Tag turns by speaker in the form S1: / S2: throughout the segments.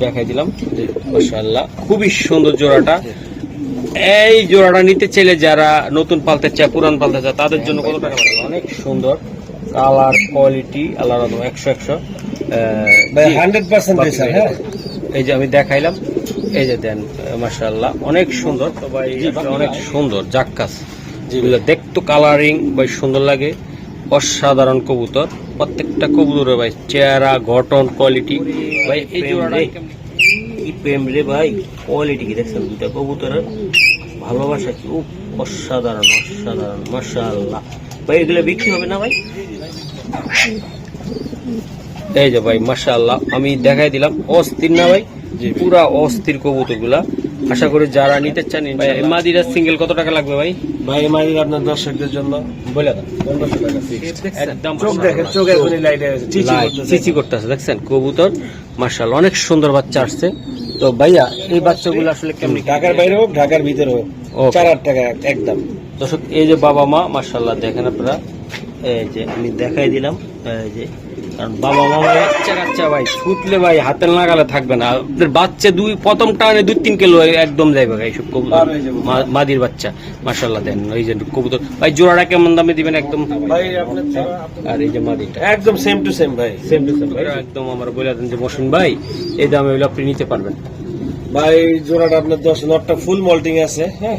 S1: দেখাই দিলাম। মাশাআল্লাহ খুবই সুন্দর জোড়াটা। এই জোড়াটা নিতে চাইলে যারা নতুন পালতে চায়, পুরান পালতে চায়, তাদের জন্য কত টাকা পড়বে? অনেক সুন্দর কালার, কোয়ালিটি আল্লাহ 100
S2: 100%।
S1: এই যে আমি দেখাইলাম, এই যে দেন মাশাআল্লাহ অনেক সুন্দর। তো ভাই অনেক সুন্দর জাক্কাস, যেগুলো দেখতো কালারিং ভাই সুন্দর লাগে। অসাধারণ কবুতর, প্রত্যেকটা কবুতরের ভাই চেহারা, গঠন, কোয়ালিটি ভাই এই জোড়াটা কি প্রেম রে ভাই, কোয়ালিটি কি দেখছেন দুইটা কবুতরের, ভালোবাসা কি অসাধারণ অসাধারণ মাশাআল্লাহ। ভাই এগুলো বিক্রি হবে না ভাই? এই যে ভাই মাশাআল্লাহ আমি দেখাই দিলাম, অস্থির না ভাই, পুরা অস্থির কবুতর গুলা। আশা করি যারা নিতে চান ভাই। মাদিরা সিঙ্গেল কত টাকা লাগবে ভাই?
S2: ভাই মাদিরা আপনার দর্শকদের জন্য বলে দেন 1500 টাকা
S1: একদম।
S2: চোখ দেখেন, চোখের কোণে লাইট
S1: চিচি করতেছে দেখছেন কবুতর মাশাআল্লাহ অনেক সুন্দর বাচ্চা আসছে। তো ভাইয়া এই বাচ্চাগুলো আসলে কেমন?
S2: ঢাকার বাইরে হোক ঢাকার ভিতরে হোক 4-8 টাকা একদম।
S1: দর্শক এই যে বাবা মা মাশাআল্লাহ দেখেন আপনারা, এই যে আমি দেখাই দিলাম, এই যে কারণ বাবা মা বাচ্চা কাচ্চা ভাই ছুটলে ভাই হাতের নাগালে থাকবে না। আপনার বাচ্চা প্রথম টানে 2-3 কিলো একদম যাইবে এইসব কবুতর, মাদির বাচ্চা মাশাআল্লাহ দেন। এই যে কবুতর ভাই জোড়াটা কেমন দামে দিবেন একদম
S2: ভাই আপনার?
S1: আর এই যে মাদিটা
S2: একদম সেম টু সেম ভাই, সেম টু সেম ভাই
S1: একদম। আমার বলে দেন যে মহসিন ভাই এই দামে হইলে আপনি নিতে পারবেন
S2: ভাই। জোড়াটা আপনার 10 নটটা ফুল মল্টিং আছে, হ্যাঁ।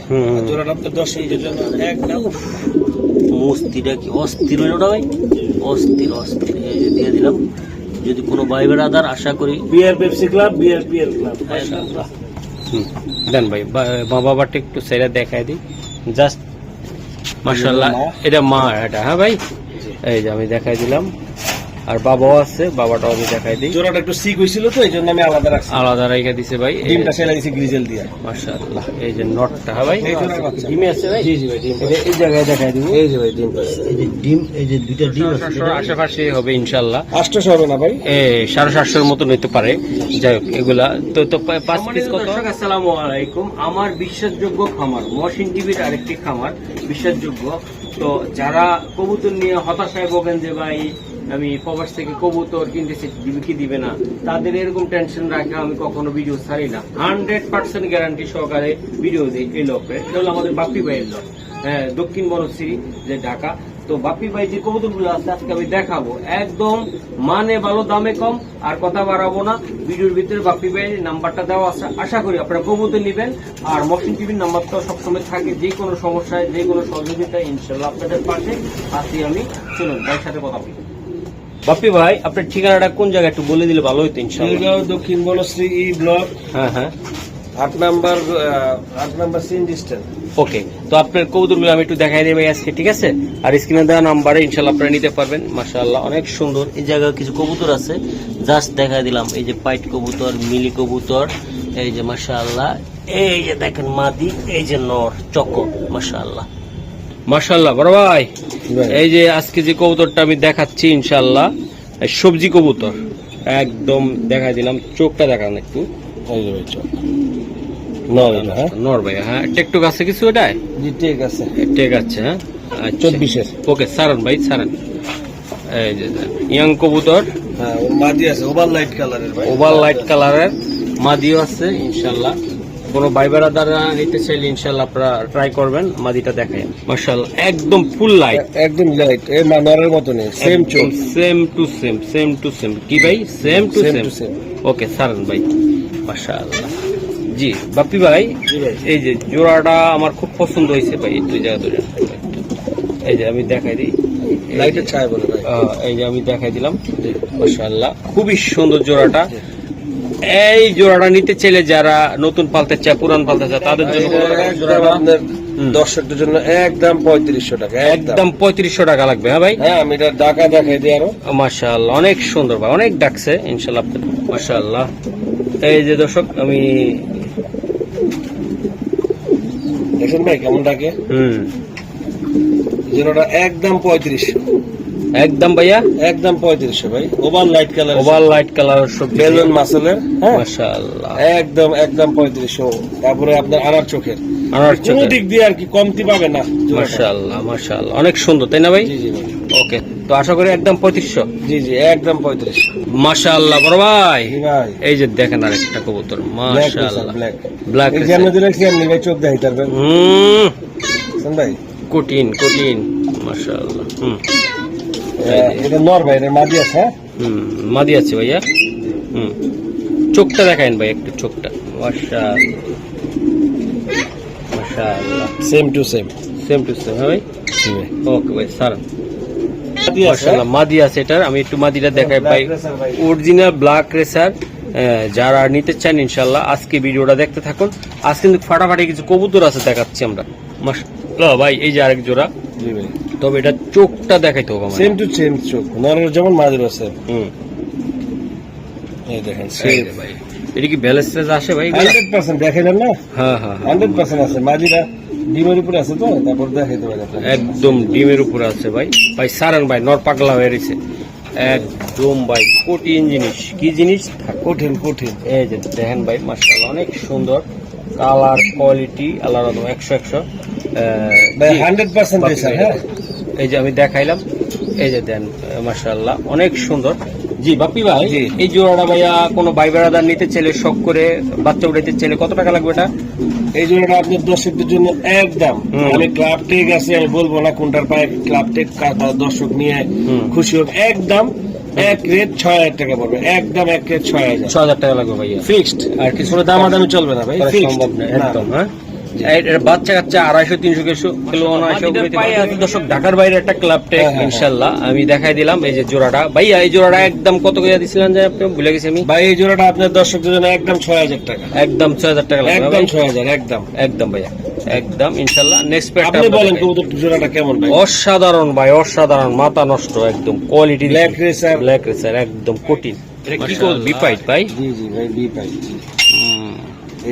S2: জোড়াটা আপনার 10 এর জন্য একদম
S1: মস্তিটা কি অস্থির হইল না ভাই, অস্থির অস্থির। এই যে দিয়ে দিলাম, যদি কোনো ভাই বেড়াদার আশা করি
S2: BR Pepsi club, BR PL club
S1: মাশাআল্লাহ দেন ভাই। মা বাবাটা একটু সেরা দেখাই দিই জাস্ট মাশাআল্লাহ। এটা মা এটা, হ্যাঁ ভাই এই যে আমি দেখাই দিলাম। আর বাবাও আছে, বাবাটাও আমি দেখাই দিই।
S2: জোড়াটা একটু সিক হইছিল তো এইজন্য আমি আলাদা রাখছি,
S1: আলাদা রাইখা দিছে ভাই।
S2: ডিমটা সেলাই দিছি গ্রিজেল দিয়া
S1: মাশাআল্লাহ। এই যে নটটা, হ্যাঁ ভাই
S2: ডিমে আছে ভাই। জি জি ভাই ডিম এই জায়গায় দেখাই দিব। এই যে ভাই ডিম,
S1: এই যে ডিম, এই যে দুইটা ডিম আছে আশেপাশে হবে ইনশাআল্লাহ।
S2: 800 হবে না ভাই?
S1: 750 মতো নিতে পারে। যাই হোক এগুলা তো 5 পিস কত? আসসালামু আলাইকুম। আমার বিশ্বাসযোগ্য খামার মহসিন টিভির আরেকটি খামার, বিশ্বাসযোগ্য। তো যারা কবুতর নিয়ে হতাশায় ভোগেন যে ভাই আমি প্রবাস থেকে কবুতর কিনতেছি দিবে কি দিবে না, তাদের এরকম টেনশন রাখে আমি কখনো ভিডিও ছাড়ি না। 100% গ্যারান্টি সহকারে ভিডিও দিই এই লোকের। এটা হলো আমাদের বাপ্পি ভাইয়ের লোক, হ্যাঁ, দক্ষিণ বনশ্রী যে ঢাকা। তো বাপ্পি ভাই যে কবুতরগুলো আছে আজকে আমি দেখাবো, একদম মানে ভালো, দামে কম, আর কথা বাড়াবো না। ভিডিওর ভিতরে বাপ্পি ভাইয়ের নাম্বারটা দেওয়া আছে, আশা করি আপনারা কবুতর নেবেন। আর মহসিন টিভির নাম্বার তো সবসময় থাকে, যে কোনো সমস্যায় যে কোনো সহযোগিতায় ইনশাল্লাহ আপনাদের পাশে আছি আমি। চলুন ভাইয়ের সাথে কথা বলি। বাপ্পি ভাই আপনার ঠিকানাটা কোন জায়গায় একটু বলে দিলে ভালো হতো ইনশাআল্লাহ।
S2: দক্ষিণ বনশ্রী ই ব্লক,
S1: হ্যাঁ হ্যাঁ
S2: 8 নাম্বার সিএনজি স্ট্যান্ড।
S1: ওকে, তো আপনার কবুতরগুলো আমি একটু দেখাই দেবো আজকে, ঠিক আছে? আর স্ক্রিনে দেওয়া নাম্বারে ইনশাআল্লাহ আপনারা নিতে পারবেন। মাশাআল্লাহ অনেক সুন্দর। এই জায়গায় কিছু কবুতর আছে, জাস্ট দেখাই দিলাম। এই যে পাইট কবুতর, মিলি কবুতর, এই যে মাশাআল্লাহ। এই যে দেখেন মাদি, এই যে নর চকো, মাশাআল্লাহ মাশাআল্লাহ। বড় ভাই এই যে আজকে যে কবুতরটা আমি দেখাচ্ছি ইনশাআল্লাহ সবজি কবুতর, একদম দেখাই দিলাম। চোখটা দেখান একটু।
S2: এই যে ভাই চোখ
S1: নর ভাই, হ্যাঁ টেকটুক আছে কিছু এটাই?
S2: জি ঠিক আছে,
S1: ঠিক আছে, হ্যাঁ
S2: 24
S1: ওকে সারান ভাই সারান। এই যে ইয়াং কবুতর,
S2: হ্যাঁ ওর মাদি আছে ওভার লাইট কালারের ভাই,
S1: ওভার লাইট কালারের মাদিও আছে ইনশাআল্লাহ। কোনো ভাইবেরা দ্বারা নিতে চাইলে ইনশাআল্লাহ আপনারা ট্রাই করবেন। মাদিটা দেখেন মাশাআল্লাহ একদম ফুল লাইট,
S2: একদম লাইট, এই মানারের মতো নেই, সেম চোখ,
S1: same to same, same to same. কি ভাই সেম টু সেম? ওকে সারান ভাই মাশাআল্লাহ। জি বাপ্পি ভাই এই যে জোড়াটা আমার খুব পছন্দ হয়েছে ভাই। দুই জায়গা ধরে এই যে আমি দেখাই দিই,
S2: লাইটের ছায়া বলে ভাই।
S1: এই যে আমি দেখাই দিলাম মাশাআল্লাহ খুবই সুন্দর জোড়াটা। এই জোড়াটা নিতে চাইলে যারা নতুন পালতে চায়, পুরান পালতে চায়, তাদের জন্য
S2: দর্শকদের জন্য একদম 3500 টাকা,
S1: একদম 3500 টাকা লাগবে। হ্যাঁ ভাই,
S2: হ্যাঁ আমি এটা ঢাকা দেখাই দিই আরো।
S1: মাশাআল্লাহ অনেক সুন্দর ভাই, অনেক ডাকছে ইনশাআল্লাহ মাশাআল্লাহ। এই যে দর্শক আমি
S2: দেখেন ভাই কেমন ডাকে। জোড়াটা একদম 3500,
S1: একদম ভাইয়া
S2: একদম 3500 ভাই। Over light colour,
S1: over light colour সব
S2: বেলুন মাসেলের,
S1: মাশাআল্লাহ
S2: একদম একদম 3500। তারপরে আপনার আনার চোখের,
S1: আনার
S2: কোন দিক দিয়ে আর কি কমতি পাবে না।
S1: মাশাআল্লাহ মাশাআল্লাহ অনেক সুন্দর, তাই না ভাই?
S2: জি জি ভাই।
S1: ওকে, তো আশা করি একদম 3500।
S2: জি জি একদম 35।
S1: মাশাআল্লাহ বড় ভাই,
S2: জি ভাই
S1: এই যে দেখেন আরেকটা কবুতর, মাশাআল্লাহ
S2: ব্ল্যাক
S1: ব্ল্যাক
S2: এই যে আমরা দেখছি আপনি ভাই চোখ দেখাই পারবেন শুন ভাই।
S1: কঠিন কঠিন, মাশাআল্লাহ।
S2: এটা নর ভাই, এটা মাদি আছে। হ্যাঁ
S1: মাদি আছে ভাইয়া। চোখটা দেখাইন ভাই একটু, চোখটা মাশাআল্লাহ মাশাআল্লাহ,
S2: same to same.
S1: Same to same. হ্যাঁ ভাই,
S2: জি ভাই
S1: ওকে ভাই স্যার।
S2: মাদি আছে।
S1: মাশাআল্লাহ মাদি আছে এটার, আমি একটু মাদিটা দেখাই ভাই,
S2: Black racer ভাই।
S1: Original black racer. যারা নিতে চান ইনশাআল্লাহ আজকে ভিডিওটা দেখতে থাকুন। আজ কিন্তু ফাটাফাটি কিছু কবুতর আছে দেখাচ্ছি আমরা। মাশাআল্লাহ ভাই, এই যে আরেক জোড়া।
S2: জি ভাই
S1: তবে এটা চোখটা দেখাইতে হবে আমার।
S2: সেম টু সেম চোখ, নরের যেমন মাদির আছে। এই দেখেন
S1: এই যে ভাই, এটা কি ব্যালেন্স আসে ভাই?
S2: 100% দেখাইলেন না?
S1: হ্যাঁ হ্যাঁ
S2: 100% আছে। মাদিরা ডিমের উপরে আছে তো, তারপর দেখাইতে পারে আপনাকে।
S1: একদম ডিমের উপরে আছে ভাই। ভাই সারান ভাই নর পাগলা হয়ে রয়েছে একদম ভাই, কঠিন জিনিস। কি জিনিস?
S2: কঠিন কঠিন।
S1: এই যে দেখেন ভাই, মাশাআল্লাহ অনেক সুন্দর কালার কোয়ালিটি, আল্লাহর রহমতে 100
S2: ভাই 100% রেসার। হ্যাঁ
S1: এই যে আমি দেখাইলাম, এই যে দেন মাশাআল্লাহ অনেক সুন্দর। জি বাপি ভাই,
S2: জি।
S1: এই জোড়াটা ভাইয়া কোনো ভাই বেড়াদার নিতে চাইলে, শখ করে বাচ্চা উঠাইতে চাইলে কত টাকা লাগবে এটা?
S2: এই জোড়াটা আপনার দর্শকদের জন্য একদম, আমি ক্লাব টেক আছে আমি বলবো না কোনটার পায়ে, ক্লাব টেক দর্শক নিয়ে খুশি হোক, একদম এক রেট 6000 টাকা পড়বে, একদম এক রেট 6000।
S1: 6000 টাকা লাগবে ভাইয়া,
S2: ফিক্সড।
S1: আর কিছু
S2: কোনো দামাদামি চলবে না ভাই,
S1: করা
S2: ফিক্সড
S1: সম্ভব না একদম। হ্যাঁ এর বাচ্চা কাচ্চা 250-300 কিলো দর্শক, ঢাকার বাইরে একটা ক্লাব টেক
S2: হ্যাঁ, হ্যাঁ।
S1: ইনশাল্লাহ আমি দেখাই দিলাম। এই যে জোড়াটা ভাইয়া, এই জোড়াটা একদম কত করে দিছিলেন যে আপনি? ভুলে গেছি আমি
S2: ভাই। এই জোড়াটা আপনার দর্শকদের জন্য একদম 6000 টাকা,
S1: একদম 6000 টাকা লাগবে
S2: একদম 6000 একদম
S1: একদম ভাইয়া, একদম ইনশাল্লাহ। নেক্সট
S2: আপনি বলেন কবুতর জোড়াটা কেমন ভাই?
S1: অসাধারণ ভাই, অসাধারণ, মাথা নষ্ট একদম quality.
S2: Black racer.
S1: Black racer একদম কঠিন। এটা কি কোন বিপাইট ভাই?
S2: জি জি ভাই বি পাই।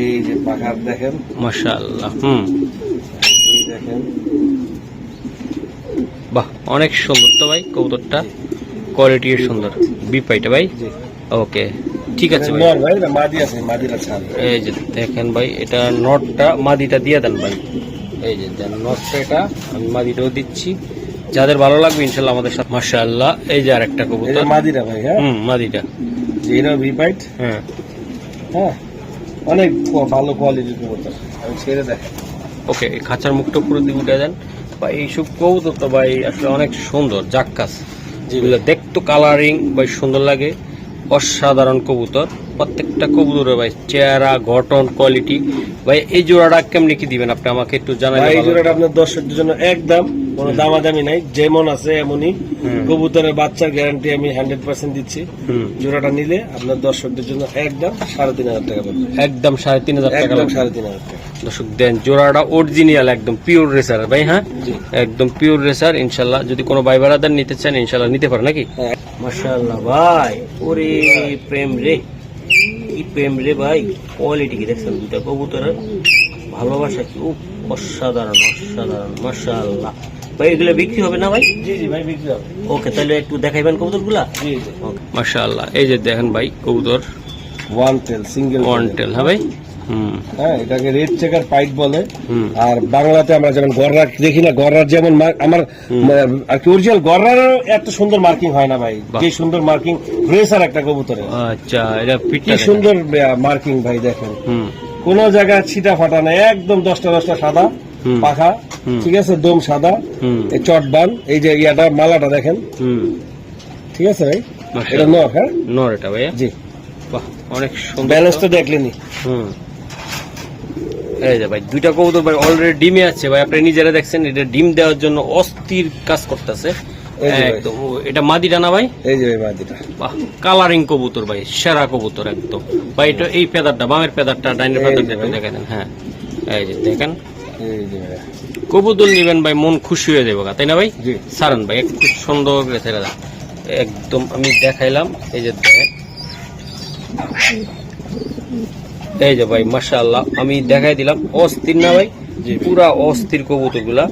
S2: এই যে পাখার দেখেন,
S1: মাশাআল্লাহ।
S2: এই দেখেন
S1: বাহ অনেক সুন্দর তো ভাই কবুতরটা, কোয়ালিটি সুন্দর। বিপাইটা ভাই,
S2: জি
S1: ওকে ঠিক আছে ভাই।
S2: নর ভাই, না মাদি আছে, মাদিরা ছাড়।
S1: এই যে দেখেন ভাই, এটা নটটা মাদিটা দিয়ে দেন ভাই। এই যে দেন নটটা, এটা আমি মাদিটাও দিচ্ছি। যাদের ভালো লাগবে ইনশাল্লাহ আমাদের সাথে। মাশাআল্লাহ, এই যে আরেকটা
S2: এই যে
S1: কবুতর।
S2: মাদিরা ভাই। হ্যাঁ
S1: মাদিটা।
S2: জি এটাও বি পাইট।
S1: হ্যাঁ
S2: হ্যাঁ অনেক ভালো কোয়ালিটির কবুতর, আমি ছেড়ে দেখ।
S1: ওকে, এই খাঁচার মুখটা পুরো দিয়ে উঠে দেন ভাই। এইসব কবুতর তো ভাই আসলে অনেক সুন্দর, জাক্কাস, যেগুলো দেখতো কালারিং ভাই সুন্দর লাগে। অসাধারণ কবুতর, প্রত্যেকটা কবুতরে ভাই চেহারা, গঠন, কোয়ালিটি। ভাই এই জোড়াটা কেমনি কি দিবেন আপনি আমাকে একটু জানাই।
S2: ভাই এই জোড়াটা আপনার দর্শকদের জন্য একদম কোনো দামাদামি নাই, যেমন আছে এমনই। কবুতরের বাচ্চার গ্যারান্টি আমি 100% দিচ্ছি। জোড়াটা নিলে আপনার দর্শকদের জন্য একদম 3500 টাকা পড়বে,
S1: একদম 3500 টাকা
S2: একদম
S1: লাগবে।
S2: 3500 টাকা।
S1: দর্শক দেন জোড়াটা অরিজিনাল একদম পিওর রেসার ভাই। হ্যাঁ
S2: জি
S1: একদম পিওর রেসার ইনশাল্লাহ। যদি কোনো ভাই বেড়াদার নিতে চান ইনশাল্লাহ নিতে পারে নাকি?
S2: হ্যাঁ
S1: মাশাআল্লাহ ভাই, ওরে প্রেম রে, কি প্রেম রে ভাই। কোয়ালিটি কি দেখছেন দুটা কবুতরের, ভালোবাসা কি অসাধারণ অসাধারণ। মাশাআল্লাহ ভাই, এগুলো বিক্রি হবে না ভাই?
S2: জি জি ভাই বিক্রি হবে।
S1: ওকে, তাহলে একটু দেখাইবেন কবুতরগুলা।
S2: জি জি
S1: মাশাআল্লাহ, এই যে দেখেন ভাই কবুতর
S2: ওয়ান টেল, সিঙ্গেল
S1: ওয়ান টেল। হ্যাঁ ভাই,
S2: হ্যাঁ এটাকে রেড চেকার পাইট বলে।
S1: হুম।
S2: আর বাংলাতে আমরা যেমন গররা দেখি না, গররার যেমন আমার আর কি অরিজিনাল গররারও এত সুন্দর মার্কিং হয় না ভাই,
S1: বাহ।
S2: যে সুন্দর মার্কিং রেসার একটা কবুতরে,
S1: আচ্ছা এটা
S2: কি
S1: পিটটা
S2: সুন্দর মার্কিং ভাই দেখেন।
S1: হুম
S2: কোন জায়গায় ছিটা ফাটা নাই, একদম 10টা সাদা
S1: হুম।
S2: পাখা, ঠিক আছে, দম সাদা,
S1: হুম
S2: এই চটবান, এই যে ইয়াটা মালাটা দেখেন,
S1: হুম।
S2: ঠিক আছে ভাই।
S1: মাশাআল্লাহ।
S2: এটা নর। হ্যাঁ
S1: নর এটা ভাইয়া,
S2: জি,
S1: বাহ অনেক সুন্দর।
S2: ব্যালেন্স তো দেখলেনি।
S1: হুম। এই যে ভাই দুইটা কবুতর ভাই অলরেডি ডিমে আছে ভাই, আপনি নিজেরা দেখছেন। এটা ডিম দেওয়ার জন্য অস্থির কাজ করতেছে
S2: এই যে ভাই।
S1: একদম। এটা মাদিটা না ভাই?
S2: এই যে ভাই মাদিটা,
S1: বাহ কালারিং কবুতর ভাই, সেরা কবুতর একদম ভাই। এটা এই পেদারটা, বামের পেদারটা, ডাইনের
S2: এই
S1: পেদারটা
S2: যে
S1: একটু
S2: ভাই।
S1: দেখে দেন। হ্যাঁ এই যে দেখেন,
S2: এই যে ভাই।
S1: কবুতর নিবেন ভাই মন খুশি হয়ে যাবে, তাই না ভাই?
S2: জি
S1: সারান ভাই একটু সুন্দর করে ছেড়ে দেন একদম। আমি দেখাইলাম, এই যে দেখেন, এই যে ভাই মাশাআল্লাহ আমি দেখাই দিলাম। অস্থির না ভাই?
S2: জি
S1: পুরা অস্থির কবুতর গুলা।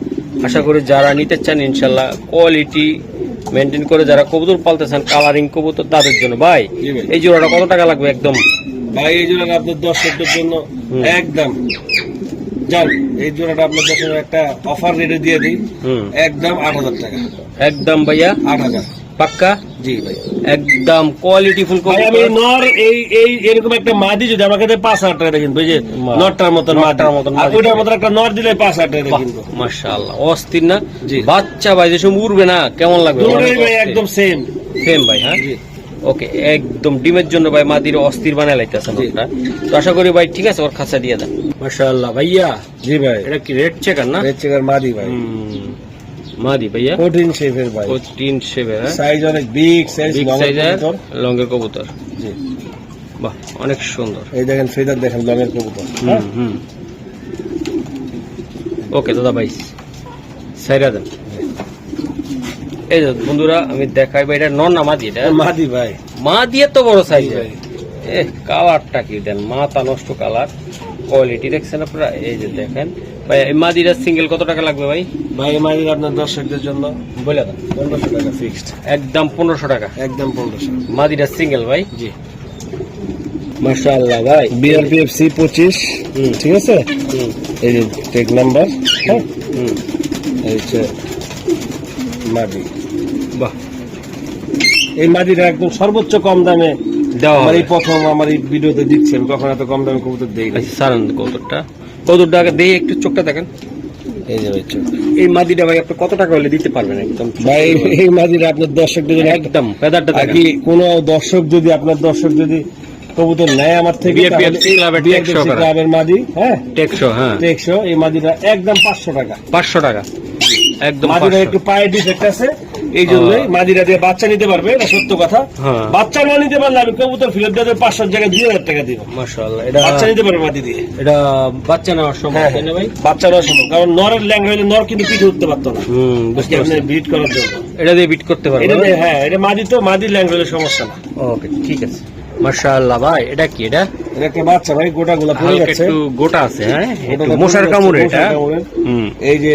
S1: আশা করি যারা নিতে চান ইনশাল্লাহ কোয়ালিটি মেনটেন করে যারা কবুতর পালতে চান, কালারিং কবুতর, তাদের জন্য ভাই
S2: জি ভাই।
S1: এই জোড়াটা কত টাকা লাগবে একদম?
S2: ভাই এই জন্য আপনার দর্শকদের জন্য একদম যান এই জোড়াটা আপনার দর্শক একটা অফার রেটে দিয়ে দিই, একদম 8,000 টাকা।
S1: একদম ভাইয়া
S2: 8,000
S1: পাক্কা,
S2: জি ভাই।
S1: একদম কোয়ালিটি ফুল
S2: ভাই আমি নর এই এরকম একটা মাদি যদি আমাকে দেয় 5,000 টাকা কিনবো, এই যে নরটার মতন
S1: নরটার মতন
S2: আর ওইটার মতন একটা নর দিলে 5,000 টাকা কিনবো।
S1: মাশাআল্লাহ অস্থির না
S2: জি।
S1: বাচ্চা ভাই যেসব উড়বে না কেমন লাগবে?
S2: দুটোই ভাই একদম সেম
S1: সেম ভাই। হ্যাঁ
S2: জি।
S1: ওকে, একদম ডিমের জন্য ভাই মাদির অস্থির বানায় লাইতেছেন
S2: জি।
S1: ওটা। তো আশা করি ভাই ঠিক আছে, ওর খাঁচা দিয়ে দেন। মাশাআল্লাহ ভাইয়া,
S2: জি ভাই।
S1: এটা কি রেড চেকার না?
S2: রেড চেকার মাদি ভাই,
S1: মাদি ভাইয়া,
S2: কঠিন শেপের ভাই,
S1: 3
S2: সাইজ অনেক বিগ সাইজ,
S1: বিগ সাইজের লঙ্গের কবুতর।
S2: জি
S1: বাহ অনেক সুন্দর।
S2: এই দেখেন ফেদার দেখেন লঙের কবুতর।
S1: ওকে দাদা ভাই সাইরা দেন। এই যে বন্ধুরা আমি দেখাই ভাই, এটা নন না মাদি? এটা
S2: মাদি ভাই,
S1: মাদি এত বড় সাইজ
S2: ভাই।
S1: কালারটা কি দেন, মাথা নষ্ট কালার, কোয়ালিটি দেখছেন আপনারা। এই যে দেখেন ভাই, এই মাদিটা সিঙ্গেল কত টাকা লাগবে ভাই?
S2: ভাই মাদির আপনার দর্শকদের জন্য
S1: বলে দেন।
S2: 1500 টাকা ফিক্সড,
S1: একদম 1500 টাকা
S2: একদম 1500।
S1: মাদিটা সিঙ্গেল ভাই।
S2: জি
S1: মাশাআল্লাহ ভাই,
S2: BRPFC 25, ঠিক আছে। এই যে টেক নাম্বার, হ্যাঁ এই হচ্ছে মাদি।
S1: বাহ
S2: এই মাদিটা একদম সর্বোচ্চ কম দামে
S1: দেওয়া
S2: আমার
S1: হবে।
S2: এই প্রথম আমার এই ভিডিওতে দিচ্ছি, আমি কখন এত কম দামে কবুতর দেই না।
S1: আচ্ছা সারান কৌতুরটা আগে দিয়ে একটু চোখটা দেখেন।
S2: এই যে ভাই চোখ।
S1: এই মাদিটা ভাই আপনি কত টাকা হলে দিতে পারবেন? একদম
S2: ভাই এই মাদিটা আপনার দর্শকদের জন্য
S1: একদম ফেদারটা
S2: আর
S1: দেখেন।
S2: কি কোনো দর্শক যদি আপনার দর্শক যদি কবুতর নেয় আমার থেকে,
S1: BRPFC ক্লাবের টেকশো করা।
S2: ক্লাবের মাদি, হ্যাঁ
S1: টেকশো, হ্যাঁ
S2: টেকশো, এই মাদিটা একদম 500 টাকা।
S1: 500 টাকা একদম
S2: মাদিরা
S1: 500।
S2: একটু পায়ে ডিফেক্ট আছে, এই জন্যই মাদিরা দিয়ে বাচ্চা নিতে পারবে, এটা সত্য কথা।
S1: হ্যাঁ।
S2: বাচ্চা না নিতে পারলে আমি কবুতর ফেরত দিয়ে 500 জায়গায় 2,000 টাকা দিব।
S1: মাশাআল্লাহ, এটা
S2: বাচ্চা নিতে পারবে মাদি দিয়ে।
S1: এটা বাচ্চা নেওয়ার সময়
S2: হ্যাঁ
S1: তাই না ভাই?
S2: বাচ্চা নেওয়ার সময়, কারণ নরের ল্যাঙ্গা হলে নর কিন্তু পিঠে উঠতে পারতো না,
S1: বুঝতে
S2: আপনি
S1: পারছি।
S2: ব্রিড করার জন্য।
S1: এটা দিয়ে বিট করতে পারবে?
S2: এটা দিয়ে, হ্যাঁ এটা মাদি, তো মাদির ল্যাঙ্গা হলে সমস্যা না।
S1: ওকে ঠিক আছে। মাশাআল্লাহ ভাই, এটা কি? এটা
S2: এটা একটা বাচ্চা ভাই, গোটাগুলা পড়ে
S1: হালকা
S2: যাচ্ছে,
S1: একটু গোটা আছে, হ্যাঁ একটু
S2: গোটাটা
S1: মশার
S2: পড়ে
S1: কামড়ে
S2: যাচ্ছে,
S1: এটা।
S2: মশার কামড়ের।
S1: হুম
S2: এই যে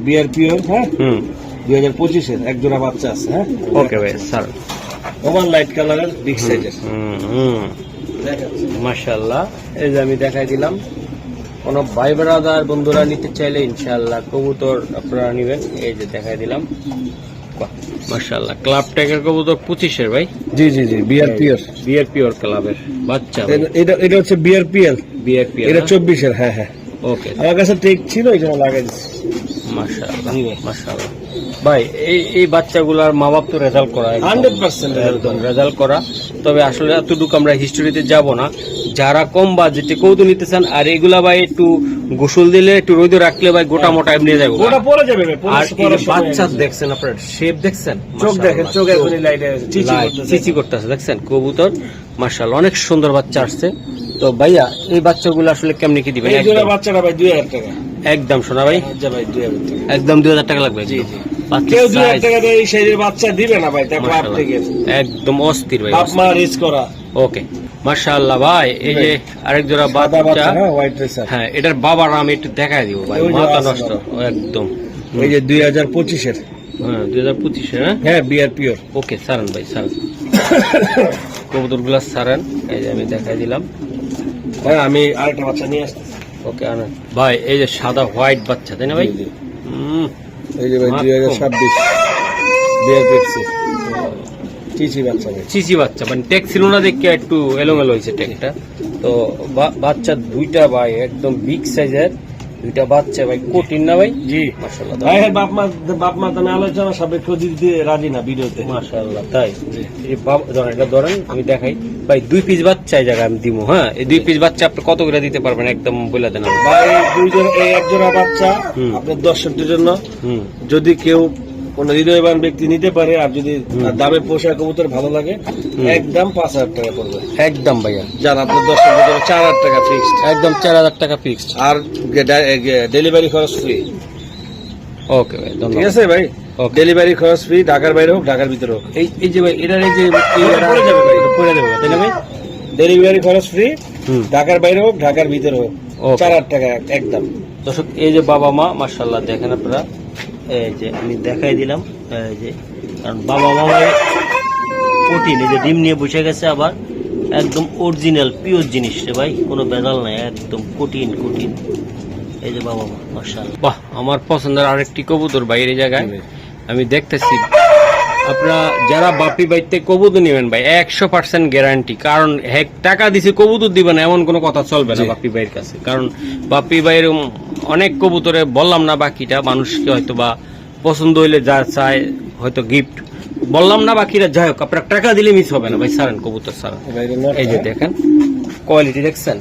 S2: BRPO, হ্যাঁ
S1: হুম
S2: 2025-এর এক জোড়া বাচ্চা আছে, হ্যাঁ
S1: ওকে ভাই স্যার।
S2: ওভার লাইট কালারের বিগ সাইজের।
S1: মাশাআল্লাহ, এই যে আমি দেখাই দিলাম। কোন ভাই ব্রাদার বন্ধুরা নিতে চাইলে ইনশাআল্লাহ কবুতর আপনারা নেবেন। এই যে দেখাই দিলাম। বাহ মাশাআল্লাহ, ক্লাব ট্যাগের কবুতর 25-এর ভাই।
S2: জি জি জি, BRPO,
S1: বিআরপিওর ক্লাবের বাচ্চা ভাই।
S2: এটা এটা হচ্ছে BRPL,
S1: বিআরপি
S2: এটা 24-এর, হ্যাঁ হ্যাঁ।
S1: ওকে
S2: আমার কাছে টেক ছিল, এই জন্য লাগাই দিচ্ছি।
S1: মাশাআল্লাহ
S2: জি ভাই।
S1: মাশাআল্লাহ ভাই, এই বাচ্চাগুলার মা বাপ তো রেজাল্ট করা,
S2: 100%
S1: একদম রেজাল্ট করা। তবে আসলে এতটুকু আমরা হিস্টোরিতে যাব না। যারা কম বাজেটে কৌতুক নিতে চান, আর এগুলা ভাই একটু গোসল দিলে একটু রোদে রাখলে ভাই গোটা মোটা এমনি যাবে।
S2: ওটা পরে যাবে ভাই, পরে
S1: আর এই যে
S2: পরে সময়
S1: বাচ্চা
S2: আছে।
S1: দেখছেন আপনার, শেপ দেখছেন,
S2: চোখ দেখেন,
S1: মাশাআল্লাহ,
S2: চোখ এখনই লাইটে
S1: চিচি করতেছে দেখছেন কবুতর। মাশাআল্লাহ অনেক সুন্দর বাচ্চা আসছে। তো ভাইয়া এই বাচ্চাগুলো আসলে কেমনি কি দিবেন?
S2: এই জোড়া বাচ্চাটা ভাই 2,000 টাকা।
S1: একদম শোনা ভাই,
S2: আচ্ছা ভাই 2,000 টাকা।
S1: একদম 2000 টাকা লাগবে।
S2: জি
S1: একদম।
S2: জি।
S1: বাচ্চার
S2: কেউ 2,000
S1: size,
S2: টাকা দিয়ে এই সাইজের বাচ্চা দিবে না ভাই, তা ক্লাব
S1: মাশাআল্লাহ,
S2: থেকে
S1: একদম অস্থির ভাই,
S2: বাপ মা রিচ করা।
S1: ওকে মাশাআল্লাহ ভাই। এই যে আরেক জোড়া
S2: সাদা
S1: বাচ্চা,
S2: বাচ্চা, হ্যাঁ হোয়াইট রেসার।
S1: হ্যাঁ এটার বাবার আমি একটু দেখাই দিব ভাই,
S2: ওই যে
S1: মাথা
S2: আছে
S1: নষ্ট
S2: বাবা।
S1: একদম।
S2: এই যে 2025-এর,
S1: হ্যাঁ 2025 হ্যাঁ
S2: হ্যাঁ BRPO।
S1: ওকে সারান ভাই সারান কবুতর গুলা সারান। এই যে আমি দেখাই দিলাম।
S2: হ্যাঁ আমি আরেকটা বাচ্চা নিয়ে আসছি।
S1: ওকে আনান ভাই। এই যে সাদা হোয়াইট বাচ্চা তাই না ভাই?
S2: জি, জি।
S1: হুম,
S2: এই যে ভাই
S1: মাত্র।
S2: 2026 BRPFC চিচি বাচ্চা ভাই।
S1: চিচি বাচ্চা, মানে টেক ছিল না দেখে একটু এলোমেলো হয়েছে টেকটা। তো বাচ্চা দুইটা ভাই একদম বিগ সাইজের দুইটা বাচ্চা ভাই, কঠিন না ভাই?
S2: জি
S1: মাশাআল্লাহ
S2: ভাই, হ্যাঁ বাপ মা তো আলোচনা সাপেক্ষ দিতে রাজি না ভিডিওতে।
S1: মাশাআল্লাহ তাই। এই ধরেন এটা ধরেন আমি দেখাই ভাই, 2 পিস বাচ্চা এই জায়গায় আমি দিব। হ্যাঁ এই 2 পিস বাচ্চা আপনি কত করে দিতে পারবেন একদম বলে দেন আমাকে।
S2: ভাই এই এক জোড়া বাচ্চা
S1: হুম।
S2: আপনার দর্শকদের জন্য,
S1: হুম
S2: যদি কেউ কোন হৃদয়বান ব্যক্তি নিতে পারে, আর যদি তার দামে পোষা কবুতর ভালো লাগে, একদম 5,000 টাকা পড়বে।
S1: একদম ভাইয়া,
S2: যান আপনার দর্শকদের জন্য 4,000 টাকা ফিক্সড,
S1: একদম 4000 টাকা ফিক্সড।
S2: আর ডেলিভারি খরচ ফ্রি।
S1: ওকে ভাই
S2: ঠিক
S1: ধন্যবাদ।
S2: আছে ভাই,
S1: ওকে
S2: ডেলিভারি খরচ ফ্রি, ঢাকার বাইরে হোক ঢাকার ভিতরে হোক,
S1: এই যে ভাই এটার এই যে
S2: পড়ে যাবে ভাই।
S1: পড়ে যাবে তাই না ভাই?
S2: ডেলিভারি খরচ ফ্রি,
S1: হুম
S2: ঢাকার বাইরে হোক ঢাকার ভিতরে হোক,
S1: ওকে।
S2: 4,000 টাকা একদম।
S1: দর্শক এই যে বাবা মা মাশাআল্লাহ দেখেন আপনারা, এই যে আমি দেখাই দিলাম। এই যে কারণ বাবা মা কঠিন, এই যে ডিম নিয়ে বসে গেছে, আবার একদম অরিজিনাল পিওর জিনিস রে ভাই, কোনো ভেজাল নাই, একদম কঠিন কঠিন। এই যে বাবা মাশাআল্লাহ। বাহ, আমার পছন্দের আরেকটি কবুতর বাইরে জায়গায় আমি দেখতেছি। আপনারা যারা বাপি বাইতে কবুতর নেবেন ভাই 100% গ্যারান্টি, কারণ টাকা দিছে কবুতর দিবেন এমন কোনো কথা চলবে না বাপি ভাইয়ের কাছে। কারণ বাপি ভাইয়ের অনেক কবুতরে বললাম না বাকিটা, মানুষকে হয়তো বা পছন্দ হইলে যা চায় হয়তো গিফট বললাম না, বাকিরা যাই হোক আপনার টাকা দিলে মিস হবে না ভাই। সারেন কবুতর সারেন। এই যে দেখেন কোয়ালিটি দেখছেন,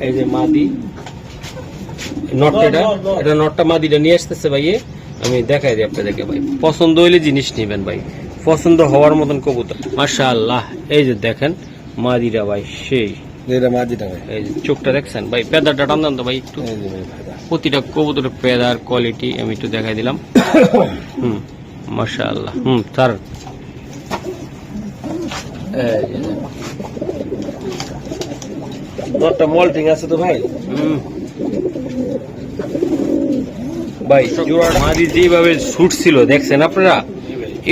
S1: এই যে মাদি নটটা, এটা নটটা মাদিটা নিয়ে আসতেছে ভাই। আমি দেখাই দিই আপনাদেরকে ভাই, পছন্দ হইলে জিনিস নিবেন ভাই, পছন্দ হওয়ার মতন কবুতর মাশাআল্লাহ। এই যে দেখেন মাদিরা ভাই, সেই
S2: মাদিটা ভাই,
S1: এই যে চোখটা দেখছেন ভাই, পেদারটা টান তো ভাই একটু, প্রতিটা কবুতরের পেদার কোয়ালিটি আমি একটু দেখাই দিলাম। মাশাআল্লাহ। স্যার
S2: নটটা মল্টিং আছে তো ভাই।
S1: ভাই মাদি যেভাবে ছুটছিল দেখছেন আপনারা,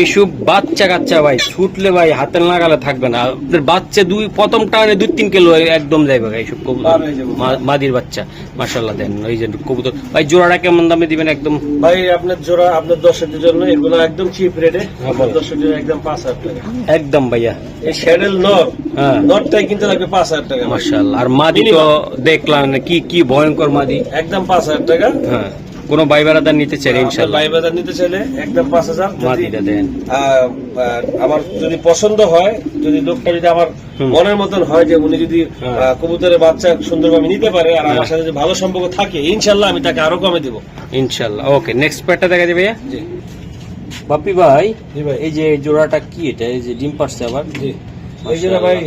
S1: এসব বাচ্চা কাচ্চা ভাই ছুটলে ভাই হাতে লাগালে থাকবে না। আপনার বাচ্চা প্রথম টানে 2-3 কিলো একদম যাইবে ভাই এইসব কবুতর, মাদির বাচ্চা মাশাআল্লাহ। দেন এই যে কবুতর ভাই, জোড়াটা কেমন দামে দিবেন? একদম
S2: ভাই আপনার জোড়া আপনার দর্শকদের জন্য এগুলো একদম চিপ রেটে, আপনার দর্শকদের জন্য একদম 5000 টাকা
S1: একদম ভাইয়া।
S2: এই শ্যাডেল নট, নটটাই কিনতে লাগবে 5000 টাকা
S1: মাশাআল্লাহ। আর মাদি তো দেখলাম কি কি ভয়ঙ্কর মাদি,
S2: একদম 5000 টাকা।
S1: হ্যাঁ, কোন ভাই বেড়াদার নিতে চাইলে ইনশাআল্লাহ,
S2: ভাই বেড়াদার নিতে চাইলে একদম 5000
S1: মাদিটা দেন।
S2: আমার যদি পছন্দ হয়, যদি লোকটা যদি আমার মনের মতন হয় যে উনি যদি কবুতরের বাচ্চা সুন্দরভাবে নিতে পারে আর আমার সাথে যদি ভালো সম্পর্ক থাকে, ইনশাআল্লাহ আমি তাকে আরো কমে দিব
S1: ইনশাআল্লাহ। ওকে, নেক্সট প্যাটটা দেখা যাবে ভাইয়া।
S2: জি
S1: বাপি ভাই,
S2: জি ভাই,
S1: এই যে জোড়াটা কি এটা? এই যে ডিম পারছে আবার।
S2: জি এই যে ভাই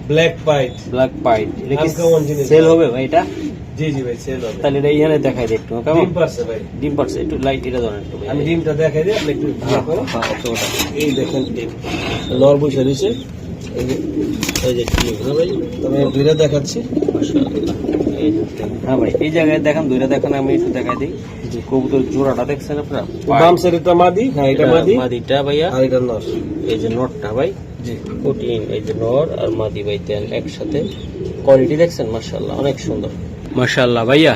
S2: ব্ল্যাক পাইট,
S1: ব্ল্যাক পাইট, এটা কি
S2: আনকমন জিনিস,
S1: সেল হবে ভাই এটা?
S2: জি জি ভাই সেল হবে।
S1: তাহলে এটা এখানে দেখাই দিই একটু, কেমন
S2: ডিম পারছে ভাই,
S1: ডিম পারছে, একটু লাইট এটা ধরেন একটু ভাই।
S2: আমি ডিমটা দেখাই দিই, আপনি একটু
S1: হ্যাঁ,
S2: করুন।
S1: ওটা।
S2: এই দেখেন ডিম নর বসে দিয়েছে,
S1: এই যে ডিম, হ্যাঁ ভাই,
S2: আমি দুইটা দেখাচ্ছি।
S1: মাশাআল্লাহ। এই যে দেখেন, হ্যাঁ ভাই এই জায়গায় দেখেন, দুইটা দেখেন, আমি একটু দেখাই দিই। যে কবুতর জোড়াটা দেখছেন আপনারা,
S2: বাম সাইডটা মাদি, হ্যাঁ এটা মাদি,
S1: মাদিটা ভাইয়া,
S2: আর এটা নর।
S1: এই যে নটটা ভাই,
S2: জি
S1: প্রোটিন, এই যে নর আর মাদি ভাই দেন একসাথে, কোয়ালিটি দেখছেন মাশাআল্লাহ, অনেক সুন্দর মাশাআল্লাহ ভাইয়া।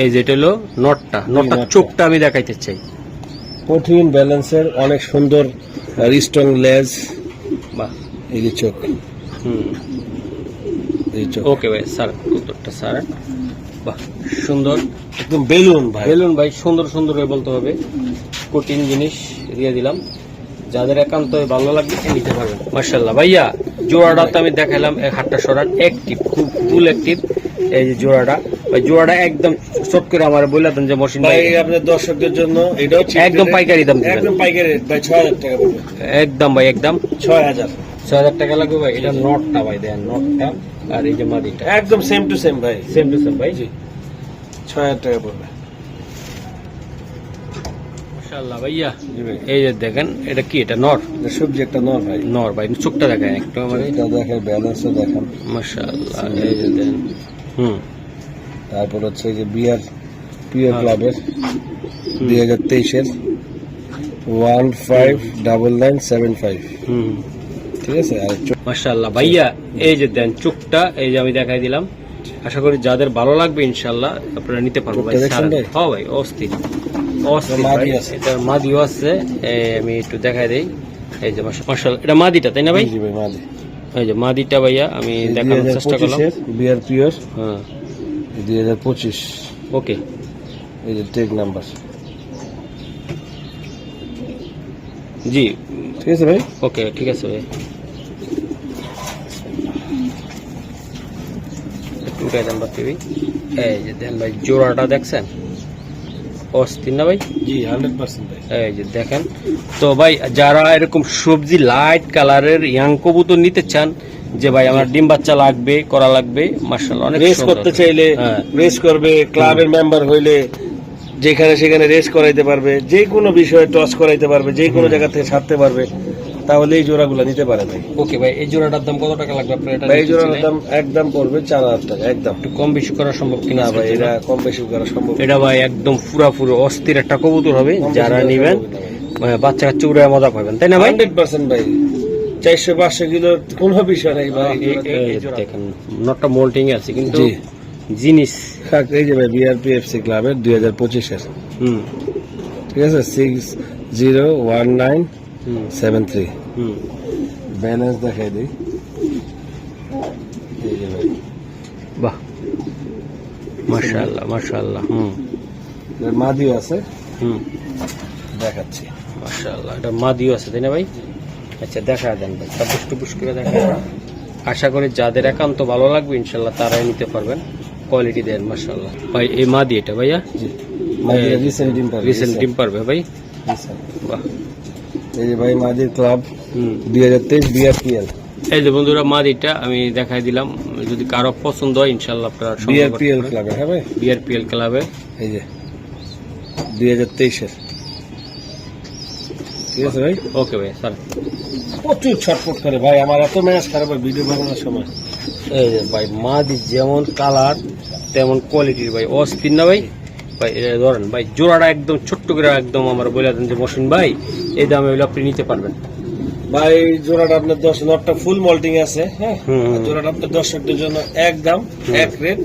S1: এই যেটা হলো নটটা, নটটা চোখটা আমি দেখাইতে চাই,
S2: কঠিন ব্যালেন্সের, অনেক সুন্দর স্ট্রং লেজ,
S1: বাহ,
S2: এই যে চোখ, এই চোখ।
S1: ওকে ভাই, স্যার উত্তরটা স্যার, বাহ সুন্দর,
S2: একদম বেলুন ভাই,
S1: বেলুন ভাই, সুন্দর সুন্দর বলতে হবে, কঠিন জিনিস দিয়ে দিলাম, যাদের একান্ত ভালো লাগবে নিতে পারবেন মাশাআল্লাহ ভাইয়া। জোড়াটা তো আমি দেখালাম, হাতটা সরান, অ্যাক্টিভ, খুব ফুল অ্যাক্টিভ। এই যে জোড়াটা ভাই, জোড়াটা একদম চট করে আমার বলে দেন যে মশিন
S2: ভাই আপনার দর্শকদের জন্য এটাও
S1: একদম পাইকারি দাম দিবেন,
S2: একদম পাইকারি রেট ভাই, 6000 টাকা পড়বে
S1: একদম ভাই, একদম
S2: 6000
S1: টাকা লাগবে ভাই। এটা নটটা ভাই দেন, নটটা আর এই যে মাদিটা
S2: একদম সেম টু সেম ভাই,
S1: সেম টু সেম ভাই।
S2: জি 6000 টাকা পড়বে
S1: মাশাআল্লাহ ভাইয়া।
S2: জি ভাই।
S1: এই যে দেখেন, এটা কি? এটা নর,
S2: এটা সবজি একটা নর ভাই,
S1: নর ভাই, চোখটা দেখেন একটু আমার,
S2: এটা দেখেন ব্যালেন্সও দেখেন
S1: মাশাআল্লাহ। এই যে দেন,
S2: তারপর হচ্ছে যে বিয়ার পিওর ক্লাবের 2023-এর 159975, ঠিক আছে। আর
S1: মাশাআল্লাহ ভাইয়া, এই যে দেন চোখটা, এই যে আমি দেখাই দিলাম, আশা করি যাদের ভালো লাগবে ইনশাআল্লাহ আপনারা নিতে পারবো ভাই।
S2: দেখছেন ভাই?
S1: হ্যাঁ ভাই, অস্থির অস্থির ভাই, এটা মাদিও আছে, আমি একটু দেখাই দেই। এই যে মাশাআল্লাহ, এটা মাদিটা তাই না ভাই?
S2: জি ভাই মাদি,
S1: এই যে মাদিটা ভাইয়া আমি দেখানোর চেষ্টা করলাম।
S2: বিয়ার পিওর,
S1: হ্যাঁ
S2: 2025,
S1: ওকে।
S2: এই যে টেক নাম্বার,
S1: জি
S2: ঠিক আছে ভাই,
S1: ওকে, ঠিক আছে ভাই। উঠাই দেন বাকি ভাই। এই যে দেন ভাই, জোড়াটা দেখছেন অস্থির না ভাই?
S2: জি 100% ভাই।
S1: এই যে দেখেন, তো ভাই যারা এরকম সবজি লাইট কালারের ইয়াং কবুতর নিতে চান, যে ভাই আমার ডিম বাচ্চা লাগবে, করা লাগবে, মাশাআল্লাহ অনেক
S2: রেস
S1: সুন্দর।
S2: করতে চাইলে রেস করবে, ক্লাবের মেম্বার হইলে যেখানে সেখানে রেস করাইতে পারবে, যে কোনো বিষয়ে টস করাইতে পারবে, যে কোনো জায়গা থেকে ছাড়তে পারবে, তাহলে এই জোড়াগুলো নিতে পারে ভাই।
S1: ওকে ভাই, এই জোড়াটার দাম কত টাকা লাগবে আপনার? এটা
S2: ভাই এই জোড়ার দাম একদম পড়বে 4000 টাকা, একদম।
S1: একটু কম বেশি করা সম্ভব কিনা
S2: না ভাই, এটা কম বেশি করা সম্ভব না।
S1: এটা ভাই একদম পুরো অস্থির একটা কবুতর হবে,
S2: কম বেশি
S1: যারা
S2: করা
S1: নিবেন
S2: সম্ভব না ভাই।
S1: বাচ্চা কাচ্চা উড়ে মজা পাবেন, তাই না ভাই?
S2: 100% ভাই, 400-500 কিলো কোনো বিষয় নাই ভাই।
S1: দেখেন নটটা মোল্টিং আছে কিন্তু
S2: জি।
S1: জিনিস।
S2: এই যে ভাই বিআরপিএফসি ক্লাবের 2025-এর,
S1: হুম
S2: ঠিক আছে, 601973।
S1: হুম
S2: ব্যালেন্স দেখাই দিই। এই যে ভাই,
S1: বাহ মাশাআল্লাহ মাশাআল্লাহ। হুম
S2: এর মাদিও আছে,
S1: হুম
S2: দেখাচ্ছি।
S1: মাশাআল্লাহ, এটা মাদিও আছে তাই না ভাই? আচ্ছা দেখা দেন ভাই, টপুস টপুস করে দেখা দেন। আশা করি যাদের একান্ত ভালো লাগবে ইনশাল্লাহ তারাই নিতে পারবেন। কোয়ালিটি দেন মাশাআল্লাহ ভাই। এই মাদি এটা ভাইয়া
S2: জি, মাদিরা রিসেন্ট ডিম পারবে,
S1: রিসেন্ট ডিম পারবে ভাই।
S2: recent।
S1: বাহ।
S2: এই যে ভাই মাদির ক্লাব
S1: হুম
S2: 2023 বিআরপিএল।
S1: এই যে বন্ধুরা মাদিটা আমি দেখাই দিলাম, যদি কারো পছন্দ হয় ইনশাল্লাহ আপনারা
S2: বিআরপিএল ক্লাবে, হ্যাঁ ভাই,
S1: বিআরপিএল ক্লাবে।
S2: এই যে 2023-এর, ঠিক আছে ভাই।
S1: ওকে ভাই স্যার।
S2: প্রচুর ছটফট করে ভাই, আমার এত ম্যাচ খারাপ হয় ভিডিও বানানোর সময়।
S1: এই যে ভাই মাদি যেমন কালার তেমন কোয়ালিটির ভাই, অস্থির না ভাই? ভাই এটা ধরেন ভাই, জোড়াটা একদম ছোট্ট করে একদম আমার বলে দেন যে মহসিন ভাই এই দামে হইলে আপনি নিতে পারবেন
S2: ভাই। জোড়াটা আপনার 10 নটটা ফুল মল্টিং আছে, হ্যাঁ।
S1: হুম।
S2: আর জোড়াটা আপনার দর্শকদের জন্য একদম এক রেট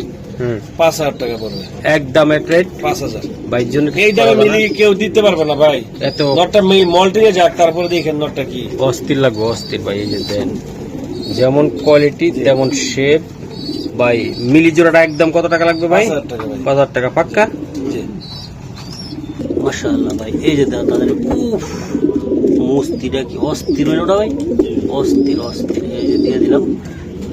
S2: 5,000 টাকা পড়বে।
S1: একদম এক রেট
S2: 5,000
S1: ভাই জন্য।
S2: এই দামে মিলিয়ে কেউ দিতে পারবে না ভাই।
S1: এত
S2: নটটা মল্টিং এ যাক, তারপরে দেখেন নটটা কি
S1: অস্থির লাগবে, অস্থির ভাই। এই যে দেন যেমন কোয়ালিটি তেমন শেপ ভাই। মিলি জোড়াটা একদম কত টাকা লাগবে ভাই?
S2: 5,000 টাকা ভাই।
S1: 5,000 টাকা পাক্কা।
S2: জি।
S1: মাশাআল্লাহ ভাই, এই যে দেন তাদের উফ মস্তিটা কি অস্থির হইল না ভাই, অস্থির অস্থির। এই যে দিয়ে দিলাম,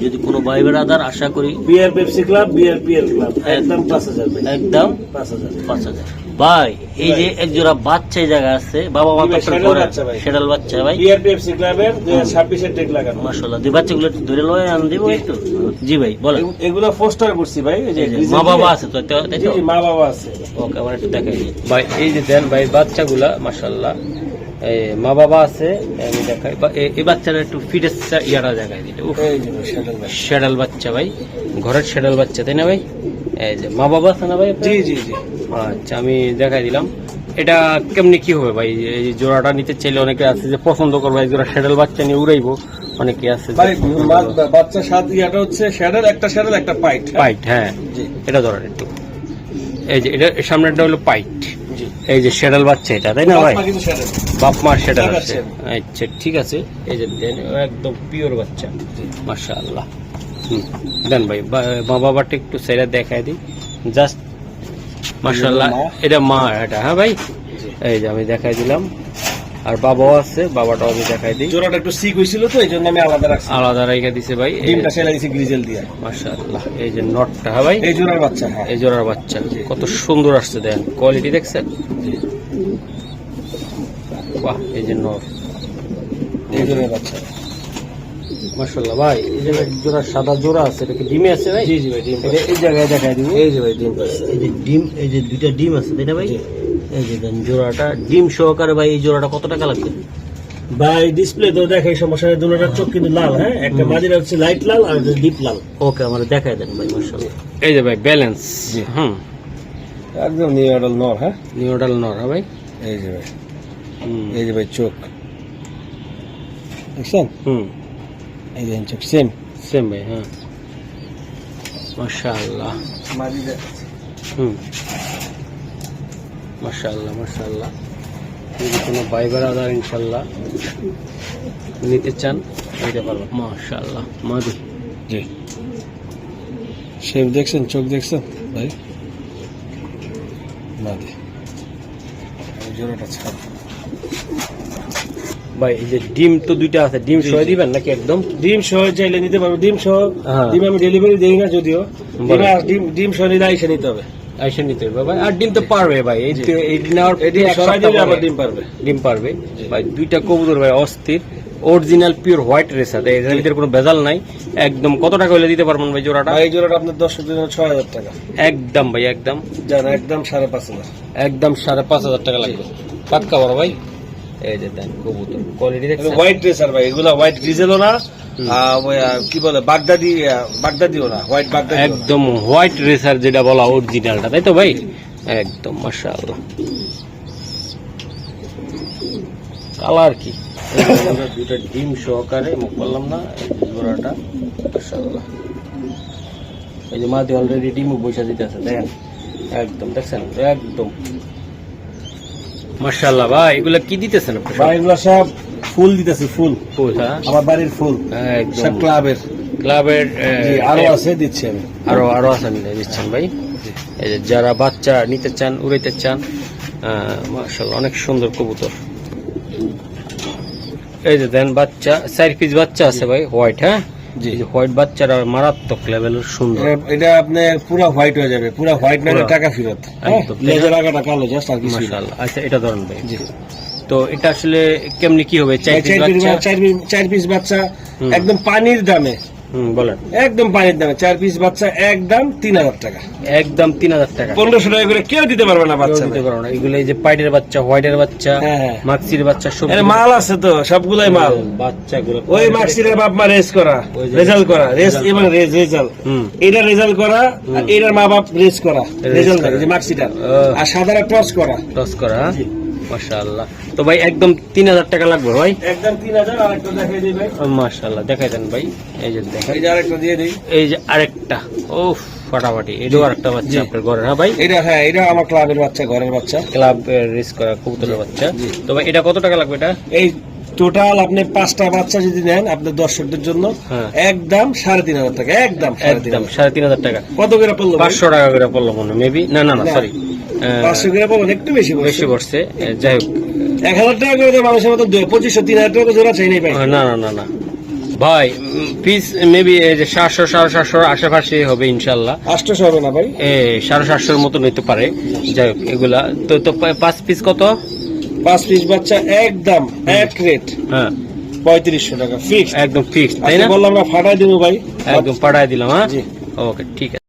S1: যদি কোনো ভাই বেড়াদার আশা করি
S2: বিআরপিএফসি ক্লাব, বিআরপিএল ক্লাব, একদম 5,000 ভাই,
S1: একদম
S2: 5,000।
S1: 5,000 ভাই। এই যে এক জোড়া বাচ্চা এই জায়গা আছে, বাবা মা তো
S2: ষাঁড়াল বাচ্চা ভাই।
S1: সেডাল বাচ্চা ভাই।
S2: বিআরপিএফসি ক্লাবের 2026-এর টেক লাগানো।
S1: মাশাআল্লাহ, দুই বাচ্চাগুলো একটু ধরে লয় আন দিব একটু। জি ভাই বলেন।
S2: এগুলো পোস্টার করছি ভাই, এই যে
S1: মা বাবা আছে তো তাই
S2: জি
S1: তো?
S2: জি, মা বাবা আছে।
S1: ওকে, আমার একটু দেখাই দিন ভাই। এই যে দেন ভাই বাচ্চাগুলা মাশাআল্লাহ, এই মা বাবা আছে, আমি দেখাই। এই বাচ্চাটা একটু ফিটের ইয়ারা দেখাই দিতে।
S2: এই যে ভাই, ষাঁড়াল ভাই।
S1: শেডাল বাচ্চা ভাই, ঘরের শেডাল বাচ্চা তাই না ভাই? এই যে মা বাবা আছে না ভাই আপনার?
S2: জি জি জি।
S1: আচ্ছা আমি দেখাই দিলাম। এটা কেমনি কি হবে ভাই? এই জোড়াটা নিতে চাইলে অনেকে আছে যে পছন্দ করবে, এই জোড়া শেডাল বাচ্চা নিয়ে উড়াইবো, অনেকে আছে যে
S2: ভাই বাচ্চা সাত ইয়াটা হচ্ছে ষাঁড়াল, একটা পাইট।
S1: পাইট। হ্যাঁ
S2: জি।
S1: এটা ধরেন একটু। এই যে এটা সামনেরটা হলো পাইট,
S2: জি।
S1: এই যে শেডাল বাচ্চা এটা তাই না ভাই?
S2: বাপ মা কিন্তু ষাঁড়াল।
S1: বাপ মার শেডাল আছে।
S2: আচ্ছা।
S1: আচ্ছা ঠিক আছে। এই যে দেন একদম পিওর বাচ্চা, মাশাআল্লাহ। দেন ভাই মা বাবাটা একটু সেরা দেখাই দিই জাস্ট। মাশাআল্লাহ, এটা মা এটা, হ্যাঁ ভাই। এই যে আমি দেখাই দিলাম, আর বাবাও আছে, বাবাটাও আমি দেখাই দিই।
S2: জোড়াটা একটু সিক হয়েছিল তো, এই জন্য আমি আলাদা রাখছি।
S1: আলাদা রেখে দিছে ভাই।
S2: ডিমটা সেলাই দিছি গ্রিজেল দিয়ে।
S1: মাশাআল্লাহ, এই যে নটটা, হ্যাঁ ভাই,
S2: এই জোড়ার বাচ্চা, হ্যাঁ।
S1: এই জোড়ার বাচ্চা কত সুন্দর আসছে, দেন কোয়ালিটি দেখছেন? বাহ, এই যে নট,
S2: এই জোড়ার বাচ্চা।
S1: মাশাআল্লাহ ভাই। এই যে জোড়া সাদা জোড়া আছে, এটা কি ডিমে আছে ভাই?
S2: জি জি ভাই, ডিম।
S1: এই জায়গায় দেখাই দিব।
S2: এই যে ভাই ডিম পাচ্ছে।
S1: এই যে ডিম, এই যে দুইটা ডিম আছে তাই না ভাই? এই যে দেন জোড়াটা ডিম সহকারে ভাই। এই জোড়াটা কত টাকা লাগবে
S2: ভাই? ডিসপ্লে তো দেখাই, সমস্যা নেই। দুটোটার চোখ কিন্তু লাল, হ্যাঁ। একটা মাঝিরা হচ্ছে লাইট লাল আর ডিপ লাল।
S1: ওকে, আমার দেখাই দেন ভাই। মাশাআল্লাহ, এই যে ভাই ব্যালেন্স। হুম,
S2: একদম নিউ অডাল নর, হ্যাঁ।
S1: নিউডাল নর, হ্যাঁ ভাই।
S2: এই যে ভাই, এই যে ভাই চোখ দেখছেন? এই যে চোখ সেম
S1: সেম ভাই, হ্যাঁ। মাশাআল্লাহ, মাশাআল্লাহ মাশাআল্লাহ। যদি কোনো ভাই বেড়াদার ইনশাআল্লাহ নিতে চান নিতে পারবো। মাশাআল্লাহ, মাদি।
S2: জি, শেপ দেখছেন, চোখ দেখছেন ভাই, মাদি। জোড়াটা ছাড়
S1: ভাই। এই যে ডিম তো দুইটা আছে, ডিম সহ দিবেন নাকি একদম?
S2: ডিম সহ চাইলে নিতে পারবো, ডিম সহ। ডিম আমি ডেলিভারি দেই না যদিও, ডিম সহ নিলে আইসা নিতে হবে।
S1: আইসা নিতে হবে ভাই। আর ডিম তো পারবে ভাই, এই নেওয়ার
S2: ডিম পারবে,
S1: ডিম পারবে ভাই। দুইটা কবুতর ভাই অস্থির, অরিজিনাল পিওর হোয়াইট রেসার, এর ভিতরে কোনো ভেজাল নাই একদম। কত টাকা হলে দিতে পারবেন ভাই জোড়াটা?
S2: এই জোড়াটা আপনার 10 জন্য 6,000 টাকা
S1: একদম ভাই, একদম
S2: জানা, একদম 5,500,
S1: একদম 5,500 টাকা লাগবে পাক্কা বড় ভাই। এই যে দেন কবুতর কোয়ালিটি দেখছেন?
S2: হোয়াইট রেসার ভাই, এগুলা হোয়াইট গ্রিজেলও না, কি বলে বাগদাদিও না, হোয়াইট বাগদাদি,
S1: একদম হোয়াইট রেসার যেটা বলা অরিজিনালটা, তাই তো ভাই? একদম মাশাআল্লাহ। কালার কি দুটা ডিম সহকারে মুখ করলাম না, এই যে জোড়াটা মাশাআল্লাহ। এই যে মাদি অলরেডি ডিমও বসে দিতে আছে, দেখেন একদম, দেখছেন একদম মাশাআল্লাহ। ভাই এগুলা কি দিতেছেন আপনি?
S2: ভাই এগুলো সব ফুল দিতেছি, ফুল
S1: ফুল, হ্যাঁ
S2: আমার বাড়ির ফুল,
S1: একদম
S2: সব ক্লাবের।
S1: ক্লাবের
S2: আরো আছে, দিচ্ছি আমি।
S1: আরো আছে দিচ্ছেন ভাই। এই যে যারা বাচ্চা নিতে চান, উড়াইতে চান, মাশাআল্লাহ অনেক সুন্দর কবুতর। এই যে দেন বাচ্চা, 4 পিস বাচ্চা আছে ভাই, হোয়াইট, হ্যাঁ
S2: জি,
S1: হোয়াইট বাচ্চারা মারাত্মক লেভেলের সুন্দর।
S2: এটা আপনি পুরো হোয়াইট হয়ে যাবে, পুরো হোয়াইট না টাকা ফেরত।
S1: একদম।
S2: লেজের আগাটা কালো, জাস্ট আর কিছু না।
S1: মাশাআল্লাহ। আচ্ছা এটা ধরুন ভাই।
S2: জি,
S1: তো এটা আসলে কেমনি কি হবে? 4 পিস বাচ্চা,
S2: 4 পিস বাচ্চা একদম পানির দামে,
S1: বলেন
S2: একদম পানির দামে 4 পিস বাচ্চা একদম 3000 টাকা,
S1: একদম 3000 টাকা।
S2: 1500 টাকা করে কেউ দিতে পারবে না বাচ্চা।
S1: দিতে পারো না এগুলো, এই যে পাইডের বাচ্চা, হোয়াইটের বাচ্চা,
S2: হ্যাঁ।
S1: মাক্সির বাচ্চা, সব
S2: এর মাল আছে তো, সবগুলাই মাল।
S1: বাচ্চাগুলো
S2: ওই মাক্সিরের বাপ মা রেস করা, রেজাল্ট করা, রেস এবং রেজাল্ট, এটা রেজাল্ট করা, আর এটার মা বাপ রেস করা, রেজাল্ট যে মাক্সিটা, আর সাদারা টস করা,
S1: টস করা। মাশাআল্লাহ। তো ভাই একদম 3000 টাকা লাগবে ভাই,
S2: একদম 3000। আরেকটা দেখাই দিই ভাই,
S1: মাশাআল্লাহ দেখাই দেন ভাই। এই যে দেখেন,
S2: এই যে আরেকটা দিয়ে দিই,
S1: এই যে আরেকটা, ও ফাটাফাটি, এটাও আরেকটা বাচ্চা আপনার ঘরে, হ্যাঁ ভাই?
S2: এটা, হ্যাঁ এটা আমার ক্লাবের বাচ্চা, ঘরের বাচ্চা,
S1: ক্লাব রেস করা কবুতরের বাচ্চা। তো ভাই এটা কত টাকা লাগবে? এটা
S2: এই টোটাল আপনি 5টা বাচ্চা যদি নেন আপনার দর্শকদের জন্য
S1: হ্যাঁ।
S2: একদম 3500 টাকা, একদম
S1: একদম 3500 টাকা।
S2: কত করে পড়লো?
S1: 500 টাকা করে পড়লো মনে, মেবি না না না
S2: না।
S1: সরি
S2: 500 করে পড়লো, একটু বেশি
S1: বেশি পড়ছে। যাই হোক,
S2: 1000 টাকা করে তো মানুষের মতো 2500 3000 টাকা তো জোড়া চাই নাই ভাই।
S1: না না না না ভাই, পিস মেবি 700 750 আশেপাশে হবে ইনশাল্লাহ।
S2: 800 হবে না ভাই,
S1: 750 মতো নিতে পারে। যাই হোক এগুলা তো 5 পিস কত?
S2: 5 পিস বাচ্চা একদম এক রেট,
S1: হ্যাঁ
S2: 3500 টাকা ফিক্স,
S1: একদম ফিক্সড, তাই না?
S2: বললাম না ফাটাই দেবো ভাই,
S1: একদম পাঠায় দিলাম, হ্যাঁ
S2: জি।
S1: ওকে ঠিক আছে।